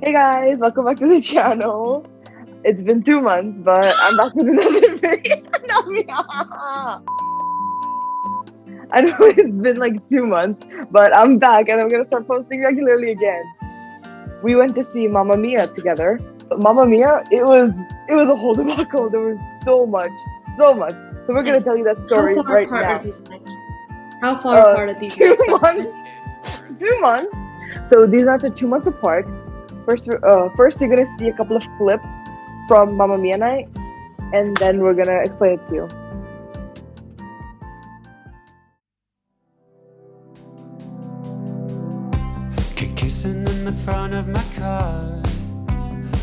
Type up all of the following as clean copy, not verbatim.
Hey guys, welcome back to the channel. It's been 2 months, but I'm back with another video. Namya! I know it's been like 2 months, but I'm back and I'm gonna start posting regularly again. We went to see Mamma Mia together. Mamma Mia, it was a whole debacle. There was so much. So we're gonna tell you that story How far right apart now. are these nights? How far apart are these 2 months. 2 months. So these nights are 2 months apart. First, you're gonna see a couple of clips from Mamma Mia night, and then we're gonna explain it to you. Kissing in the front of my car,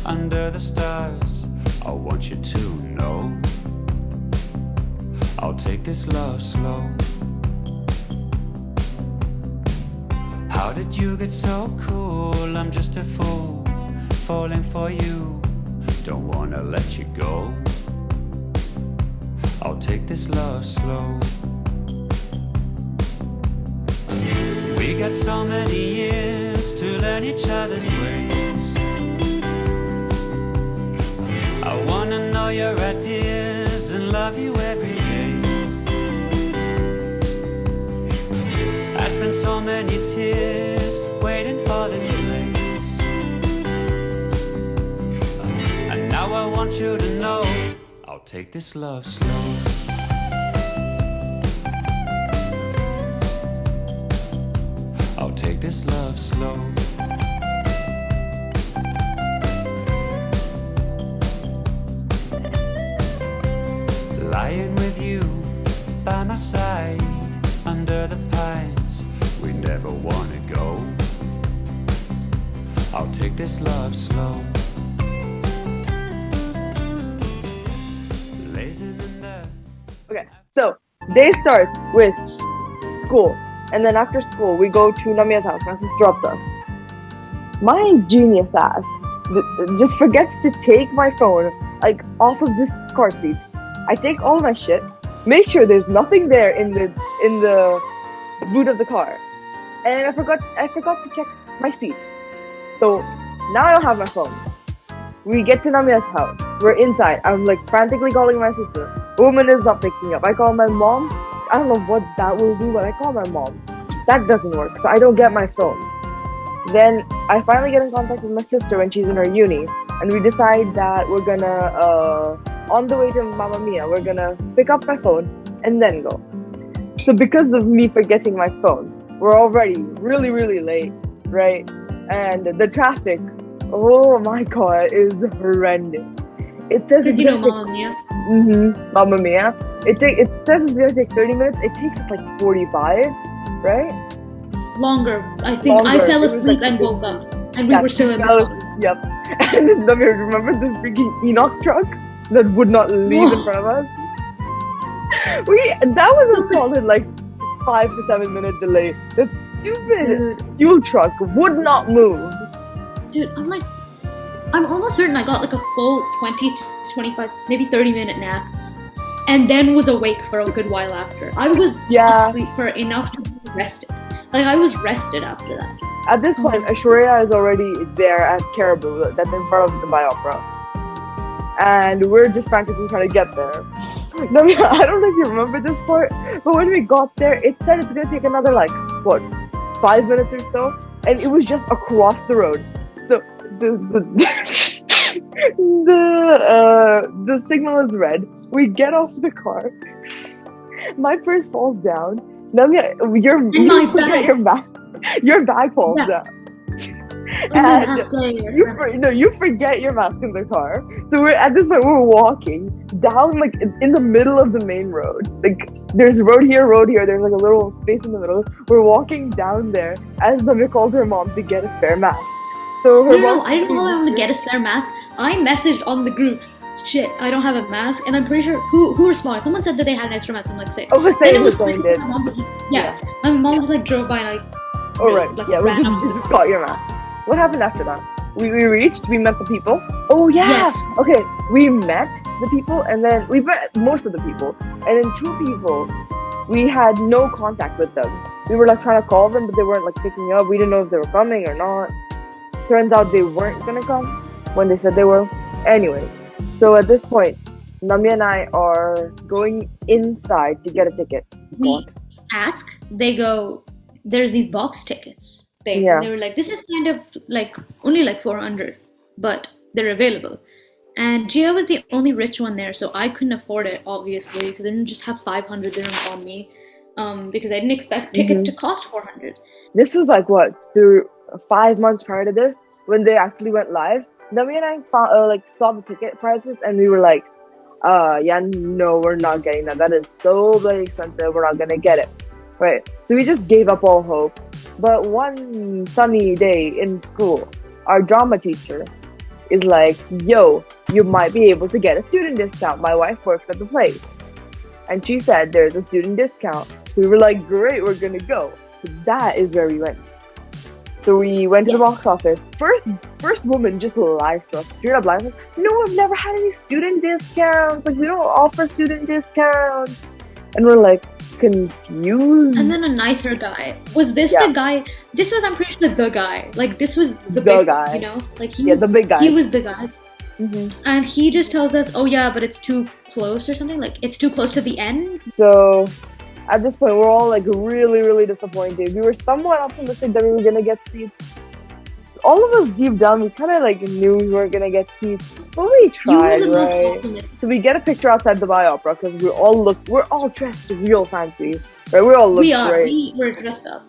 under the stars. I want you to know I'll take this love slow. How did you get so cool? I'm just a fool, falling for you. Don't wanna let you go. I'll take this love slow. We got so many years to learn each other's ways. I wanna know your ideas and love you every day. I spent so many tears waiting for this place, and now I want you to know I'll take this love slow. I'll take this love slow. Lying with you by my side under the pines, we never wanna go. I'll take this love slow. Lazing in the... Okay, so day starts with school, and then after school we go to Namia's house. My sister drops us. My genius ass just forgets to take my phone like off of this car seat. I take all my shit, make sure there's nothing there in the boot of the car, and I forgot to check my seat. So now I don't have my phone. We get to Namia's house. We're inside. I'm like frantically calling my sister. Woman is not picking up. I call my mom. I don't know what that will do, but I call my mom. That doesn't work, so I don't get my phone. Then I finally get in contact with my sister when she's in her uni, and we decide that we're gonna, on the way to Mamma Mia, we're gonna pick up my phone and then go. So because of me forgetting my phone, we're already really, really late, right? And the traffic, oh my god, is horrendous. It says Because it's you know gonna Mamma Mia. take, Mamma Mia. It says it's gonna take 30 minutes. It takes us like 45, right? Longer. I think I Longer. fell It was asleep like and woke up. And we Yeah, were still in the that was- car. Yep. And then remember the freaking Enoch truck that would not leave in Whoa. front of us? That was a solid like 5 to 7 minute delay. The stupid Dude, fuel truck would not move. I'm almost certain I got like a full 20 to 25, maybe 30-minute nap. And then was awake for a good while after. I was Yeah. asleep for enough to be rested. Like, I was rested after that. At this point, Ashwarya is already there at Caribou, that's in front of the Biopera. And we're just frantically trying to get there. No, I don't know if you remember this part, but when we got there, it said it's gonna take another 5 minutes or so, and it was just across the road. So the signal is red. We get off the car. My purse falls down. Namya, my bag. Your bag falls Yeah. down. And And you forget your mask in the car. So we're at this point we're walking down like in the middle of the main road. Like there's road here. There's like a little space in the middle. We're walking down there as Namya calls her mom to get a spare mask. So her No, mom I didn't know I wanted to get a spare mask. I messaged on the group, shit, I don't have a mask, and I'm pretty sure who responded? Someone said that they had an extra mask. I'm like, say. Oh, Then it was Hussein quick, did. my mom just, my mom just like drove by and like. Oh right, like, yeah, we ran up to just the got your mask. What happened after that? We reached, we met the people. Oh yeah. Yes. Okay, we met the people, and then we met most of the people, and then 2 people, we had no contact with them. We were like trying to call them, but they weren't like picking up. We didn't know if they were coming or not. Turns out they weren't gonna come when they said they were. Anyways, so at this point, Namya and I are going inside to get a ticket. We ask, they go, there's these box tickets. They were like, this is kind of like only like 400, but they're available. And Gia was the only rich one there, so I couldn't afford it, obviously, because I didn't just have 500 dirhams on me, because I didn't expect tickets to cost 400. This was like what, through 5 months prior to this, when they actually went live. Namya and I found, saw the ticket prices, and we were like, no, we're not getting that. That is so very expensive. We're not gonna get it, right? So we just gave up all hope. But one sunny day in school, our drama teacher is like, yo, you might be able to get a student discount. My wife works at the place. And she said there's a student discount. We were like, great, we're gonna go. So that is where we went. So we went to the box office. First woman just lies to us. Straight up lies to us. No, I've never had any student discounts. Like, we don't offer student discounts. And we're like, confused. And then a nicer guy. Was this the guy? This was, I'm pretty sure, the guy. Like, this was the big guy. You know? Like, he was the big guy. He was the guy. And he just tells us, oh yeah, but it's too close or something. Like, it's too close to the end. So at this point, we're all like really, really disappointed. We were somewhat optimistic that we were gonna get seats. All of us deep down, we kind of like knew we were gonna get seats, but we tried, right? So we get a picture outside the Bio Opera because we're all dressed real fancy, right? We all look great. We're dressed up.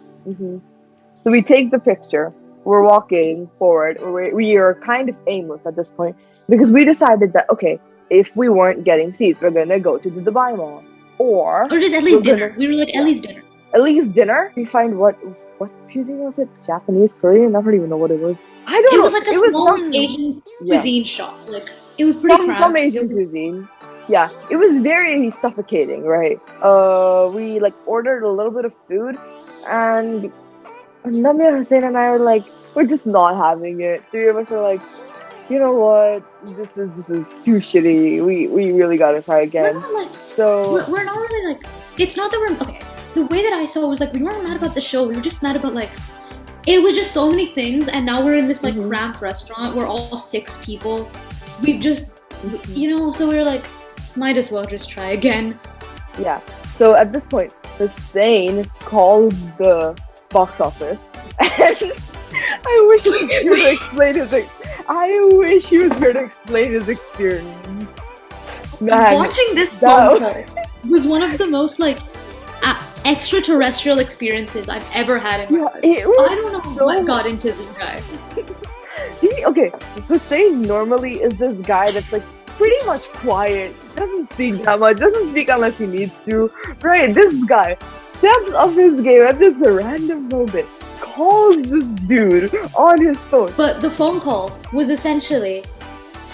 So we take the picture. We're walking forward. We are kind of aimless at this point because we decided that, okay, if we weren't getting seats, we're gonna go to the Dubai Mall. Or just at least dinner. We were like, at least dinner. At least dinner? We find what cuisine was it? Japanese, Korean? I don't even know what it was. I don't know. It was like a small Asian cuisine shop. Like, it was pretty crowded. Some Asian cuisine. Yeah, it was very suffocating, right? We like ordered a little bit of food, and Namya, Hussein, and I were like, we're just not having it. Three of us are like, you know what? This is too shitty. We really gotta try again. We're not really like. It's not that we're okay. The way that I saw it was like we weren't mad about the show. We were just mad about like. It was just so many things, and now we're in this like cramped restaurant. We're all 6 people. We've just, so we were like, might as well just try again. Yeah. So at this point, Hussein called the box office, and I wish he was here to explain his experience. Man, watching this phone call was one of the most like extraterrestrial experiences I've ever had in my life. I don't know what got into this guy. Hussein normally is this guy that's like pretty much quiet, doesn't speak that much, doesn't speak unless he needs to, right? This guy steps up his game at this random moment, calls this dude on his phone. But the phone call was essentially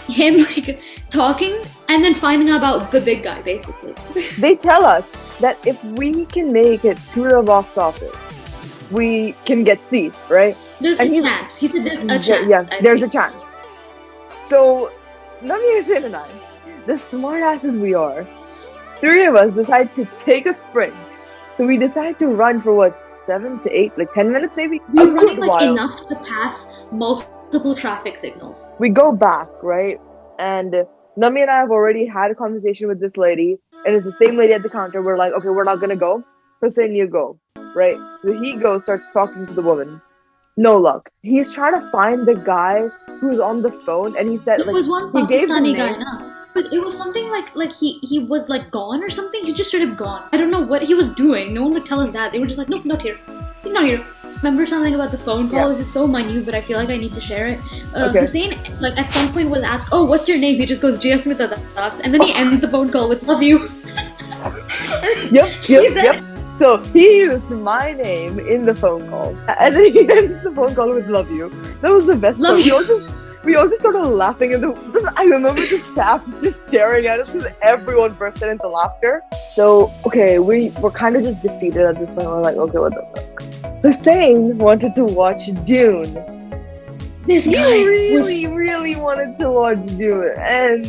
him like talking and then finding out about the big guy, basically. They tell us that if we can make it to the box office, we can get seats, right? There's a chance. He said there's a chance. Yeah, there's a chance. So, Namya, Hussein, and I, the smart asses we are, 3 of us decide to take a sprint. So we decide to run for 7 to 8, like 10 minutes maybe? We were running like enough to pass multiple traffic signals. We go back, right? And Namya and I have already had a conversation with this lady, and it's the same lady at the counter. We're like, okay, we're not gonna go. Hussein, you go, right? So he goes, starts talking to the woman. No luck. He's trying to find the guy who's on the phone, and he said it was one Pakistani guy now. But it was something like he was like gone or something. He just straight up gone. I don't know what he was doing. No one would tell us that. They were just like, nope, not here. He's not here. Remember something about the phone call? Yeah. This is so minute, but I feel like I need to share it. Hussein, like at some point, was asked, "Oh, what's your name?" He just goes, "Jia Smith Das," and then he ends the phone call with "Love you." Yep. So he used my name in the phone call, and then he ends the phone call with "Love you." That was the best part. We all just started laughing, and I remember the staff just staring at us because everyone burst into laughter. So okay, we're kind of just defeated at this point. We're like, okay, what the fuck? Hussein wanted to watch Dune. This guy really wanted to watch Dune, and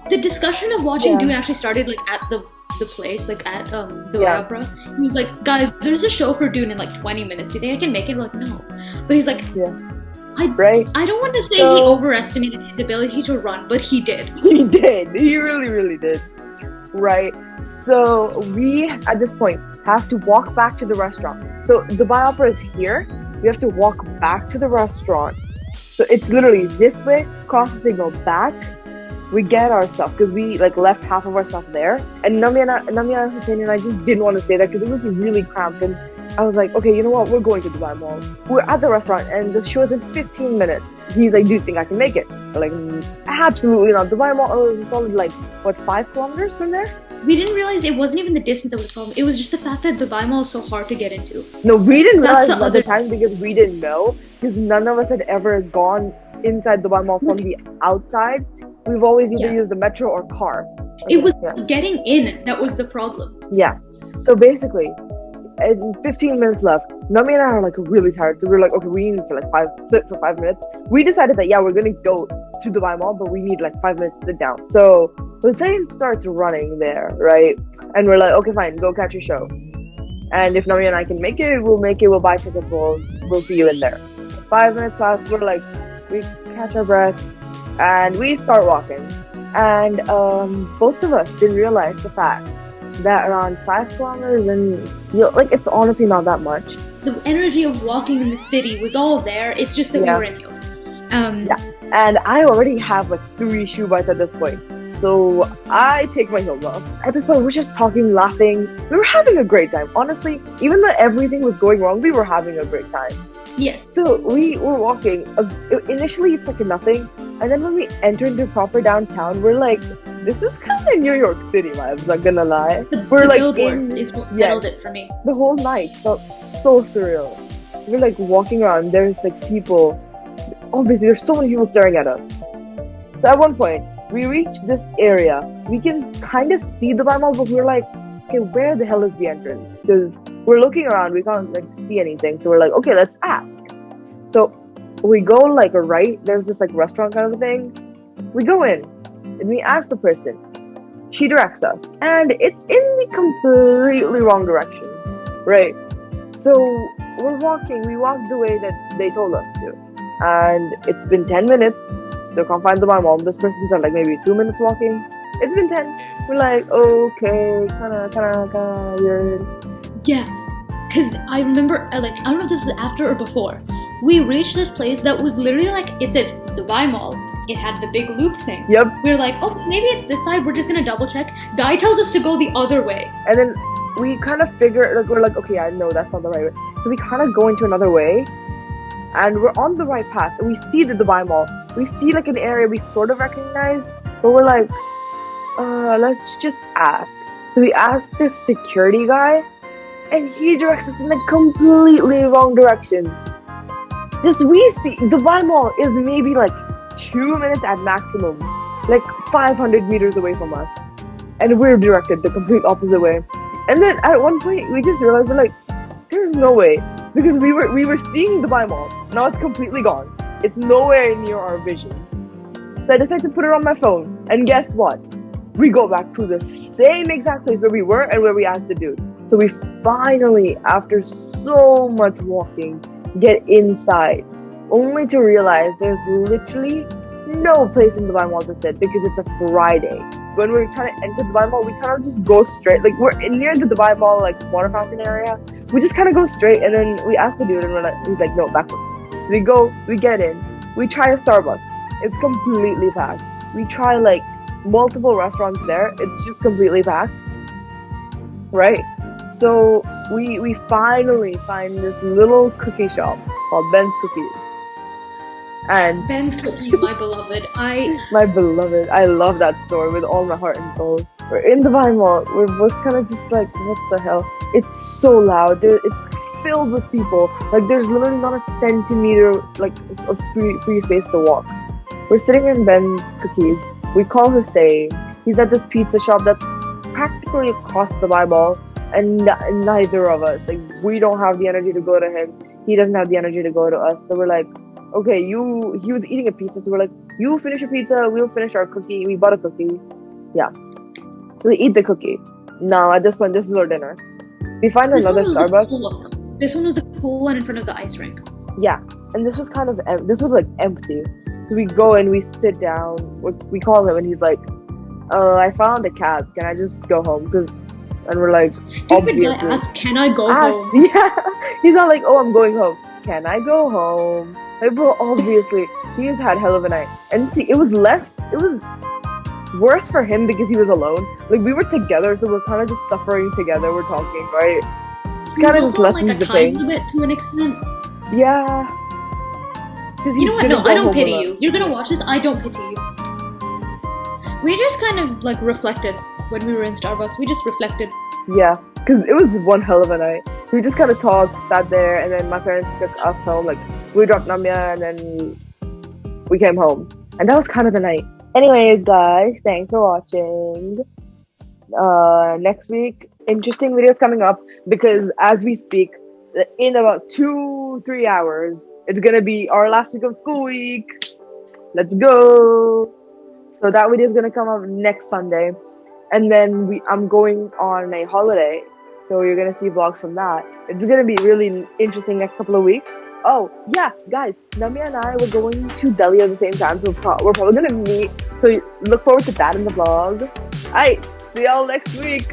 the discussion of watching Dune actually started like at the place, like at the opera. He was like, guys, there's a show for Dune in like 20 minutes. Do you think I can make it? We're like, no. But he's like, right? I don't want to say So- he overestimated his ability to run, but he did. He did. He really, really did. Right? So we, at this point, have to walk back to the restaurant. So Dubai Opera is here. We have to walk back to the restaurant. So it's literally this way, cross the signal, back. We get our stuff because we like left half of our stuff there. And Namia Hussein and I just didn't want to stay there because it was really cramped. And I was like, okay, you know what? We're going to Dubai Mall. We're at the restaurant and the show is in 15 minutes. He's like, do you think I can make it? We're like, absolutely not. Dubai Mall is only like, what, 5 kilometers from there? We didn't realize it wasn't even the distance that was the problem. It was just the fact that Dubai Mall is so hard to get into. No, we didn't That's realize the at the other- time because we didn't know. Because none of us had ever gone inside Dubai Mall from the outside. We've always either Yeah. used the metro or car. It was Yeah. getting in that was the problem. Yeah. So basically, in 15 minutes left, Nami and I are like really tired. So we're like, okay, we need to like sit for 5 minutes. We decided that, yeah, we're going to go to Dubai Mall, but we need like 5 minutes to sit down. So Hussein starts running there, right? And we're like, okay, fine, go catch your show. And if Nami and I can make it, we'll make it. We'll buy tickets. We'll see you in there. 5 minutes pass. We're like, we catch our breath and we start walking. And both of us didn't realize the fact that around 5 kilometers and like it's honestly not that much. The energy of walking in the city was all there. It's just that Yeah. we were in heels. Yeah. And I already have like 3 shoe bites at this point. So I take my heels off. At this point, we're just talking, laughing. We were having a great time. Honestly, even though everything was going wrong, we were having a great time. Yes. So we were walking. Initially, it's like a nothing. And then when we enter into proper downtown, we're like, this is kind of New York City vibes, not gonna lie. The We're like billboard in- is what yes. settled it for me. The whole night felt so surreal. We're like walking around, there's like people. Obviously, there's so many people staring at us. So at one point, we reach this area. We can kind of see the Dubai Mall, but we're like, okay, where the hell is the entrance? Because we're looking around, we can't like see anything. So we're like, okay, let's ask. So we go like a right. There's this like restaurant kind of a thing. We go in and we ask the person. She directs us, and it's in the completely wrong direction, right? So we're walking. We walked the way that they told us to, and it's been 10 minutes. Still can't find the Mall. This person said like maybe 2 minutes walking. It's been 10. We're like, okay, kind of weird. Yeah. Because I remember, like, I don't know if this was after or before. We reached this place that was literally like, it's at Dubai Mall. It had the big loop thing. Yep. We were like, oh, maybe it's this side. We're just gonna double check. Guy tells us to go the other way. And then we kind of figure, like, we're like, okay, I know that's not the right way. So we kind of go into another way, and we're on the right path. And we see the Dubai Mall. We see like an area we sort of recognize, but we're like, let's just ask. So we ask this security guy, and he directs us in a completely wrong direction. Just we see Dubai Mall is maybe like 2 minutes at maximum, like 500 meters away from us, and we're directed the complete opposite way. And then at one point we just realized we're like, there's no way, because we were seeing Dubai Mall. Now it's completely gone. It's nowhere near our vision. So I decided to put it on my phone, and guess what? We go back to the same exact place where we were and where we asked the dude. So we finally, after so much walking, get inside, only to realize there's literally no place in Dubai Mall to sit because it's a Friday. When we're trying to enter Dubai Mall, we kind of just go straight. Like we're near the Dubai Mall like water fountain area. We just kind of go straight, and then we ask the dude, and he's like, no, backwards. We go, we get in, we try a Starbucks. It's completely packed. We try like multiple restaurants there. It's just completely packed. Right? So we finally find this little cookie shop called Ben's Cookies. And Ben's Cookies, my beloved. my beloved, I love that store with all my heart and soul. We're in the Dubai Mall. We're both kind of just like, what the hell? It's so loud. It's filled with people. Like there's literally not a centimeter like of free space to walk. We're sitting in Ben's Cookies. We call Hussein. He's at this pizza shop that's practically across the Dubai Mall, and neither of us, like, we don't have the energy to go to him. He doesn't have the energy to go to us. So we're like, okay, he was eating a pizza, so we're like, you finish your pizza, we'll finish our cookie. We bought a cookie. Yeah. So we eat the cookie. Now at this point, this is our dinner. We find This another one was the Starbucks. cool one. This one was the cool one in front of the ice rink. Yeah. and this was kind of this was like empty. So we go and we sit down. We call him, and he's like, I found a cab. Can I just go home? And we're like, Stupid guy obviously. asked, "Can I go home?" Yeah, he's not like, oh, I'm going home. Can I go home? Like, bro, obviously, he has had hell of a night. And see, it was worse for him because he was alone. Like, we were together, so we're kind of just suffering together. We're talking, right? It's kind of just also on, lessens like a the time pain. limit to an extent. Yeah. 'Cause he You know what? didn't No, go I don't home pity alone. you. You're gonna watch this. I don't pity you. We just kind of like reflected when we were in Starbucks. We just reflected. Yeah, because it was one hell of a night. We just kind of talked, sat there, and then my parents took us home. Like, we dropped Namya, and then we came home. And that was kind of the night. Anyways, guys, thanks for watching. Next week, interesting videos coming up, because as we speak, in about 2-3 hours, it's gonna be our last week of school week. Let's go! So that video is gonna come up next Sunday. And then I'm going on a holiday, so you're gonna see vlogs from that. It's gonna be really interesting next couple of weeks. Oh yeah, guys, Namya and I were going to Delhi at the same time, so we're probably gonna meet. So look forward to that in the vlog. Alright, see y'all next week.